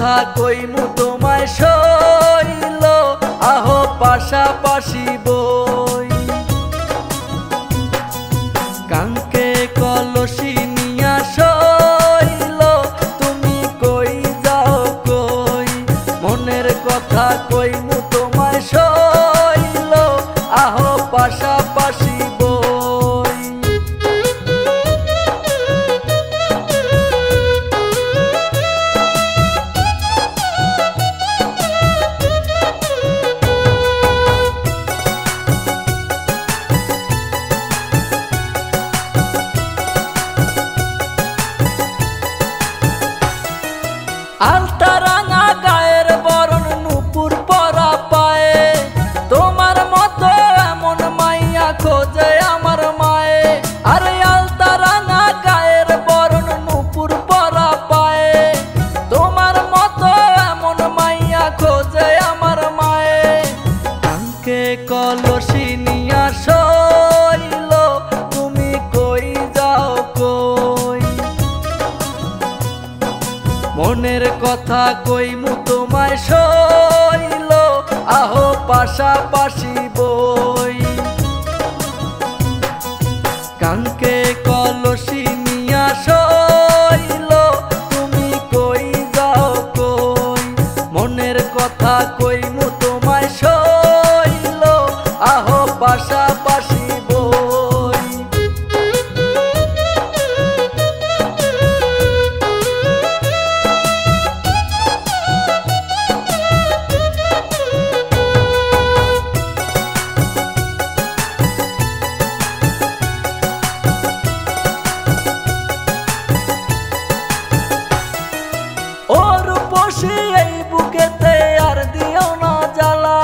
কথা কইমু তোমায় শৈল আহো পাশাপাশি বই কাঙ্কে কলসি নিয়া শৈল তুমি কই যাও কই মনের কথা কইমু তোমায় শৈল আহো পাশাপাশি বই আলতা রাঙা গায়ের বরণ নুপুর পরা পায়ে তোমার মতো এমন মাইয়া খোঁজে আমার মায়ে আরে আলতা রাঙা গায়ের বরণ নুপুর পরা পায়ে তোমার মতো এমন মাইয়া খোঁজে আমার মায়ে কাঙ্কে কলসি নিয়া শৈল তুমি কই যাও কই মনের কথা কইমু তোমায় শৈল আহো পাশাপাশি বই কাঙ্কে কলসি নিয়া শৈল তুমি কই যাও কই মনের কথা কইমু তোমায় শৈল আহো পাশাপাশি বই ওর বসি এই বুকেতে আর দিও না জ্বালা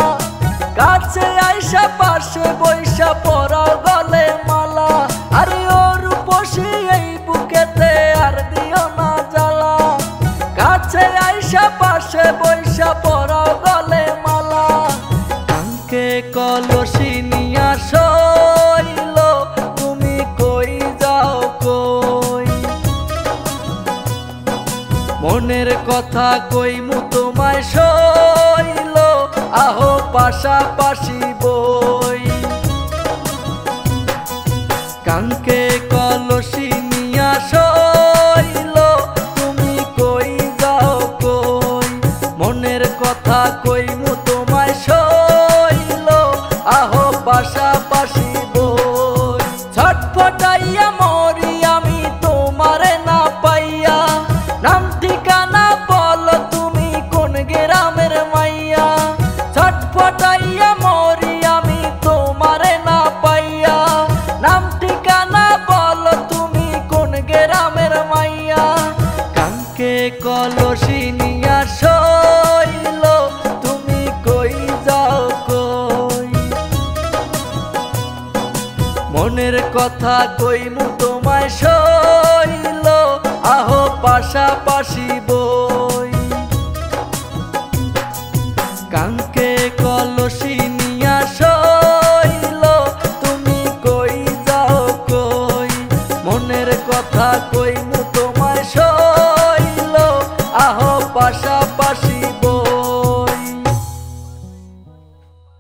কাছে আইসা পাশে বৈশা পরা গলে মালা আরে ওর বসি এই বুকেতে আর দিও না জ্বালা কাছে আইসা পাশে বৈশা পরা গলে মালা কাঙ্কে কলসি নিয়া শৈল তুমি কই যাও কই মনের কথা কইমু তোমায় শৈল আহো পাশাপাশি বই কাঙ্কে কলসি নিয়া শৈল তুমি কই যাও কই মনের কথা কইমু তোমায় শৈল আহো পাশাপাশি বই ছটফটাইয়া মরি আমি তোমারে না পাইয়া নাম ঠিকানা বলো তুমি কোন গ্রামের মাইয়া ছটফটাইয়া মরি আমি তোমারে না পাইয়া নাম ঠিকানা বলো তুমি কোন গ্রামের মাইয়া কাঙ্কে কলসি নিয়া শৈল তুমি কই যাও কই মনের কথা কইমু তোমায় শৈল আহো পাশাপাশি বই কাঙ্কে কলসি নিয়া শৈল তুমি কই যাও কই মনের কথা কইমু